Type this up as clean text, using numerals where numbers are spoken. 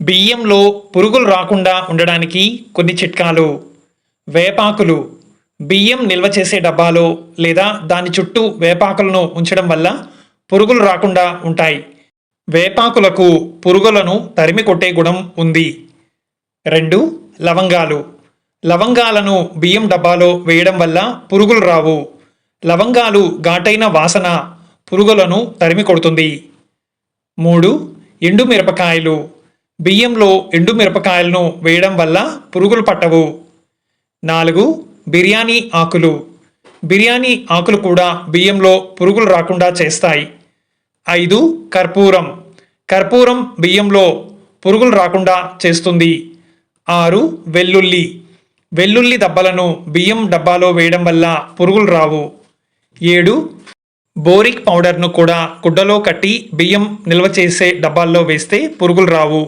బియ్యంలో పురుగులు రాకుండా ఉండడానికి కొన్ని చిట్కాలు. వేపాకులు. బియ్యం నిల్వ చేసే డబ్బాలో లేదా దాని చుట్టూ వేపాకులను ఉంచడం వల్ల పురుగులు రాకుండా ఉంటాయి. వేపాకులకు పురుగులను తరిమి కొట్టే గుణం ఉంది. 2. లవంగాలు. లవంగాలను బియ్యం డబ్బాలో వేయడం వల్ల పురుగులు రావు. లవంగాలు ఘాటైన వాసన పురుగులను తరిమి కొడుతుంది. 3. ఎండు మిరపకాయలు. బియ్యంలో ఎండు మిరపకాయలను వేయడం వల్ల పురుగులు పట్టవు. 4. బిర్యానీ ఆకులు. బిర్యానీ ఆకులు కూడా బియ్యంలో పురుగులు రాకుండా చేస్తాయి. 5. కర్పూరం. కర్పూరం బియ్యంలో పురుగులు రాకుండా చేస్తుంది. 6. వెల్లుల్లి. వెల్లుల్లి దబ్బలను బియ్యం డబ్బాలో వేయడం వల్ల పురుగులు రావు. 7. బోరిక్ పౌడర్ను కూడా గుడ్డలో కట్టి బియ్యం నిల్వ చేసే డబ్బాల్లో వేస్తే పురుగులు రావు.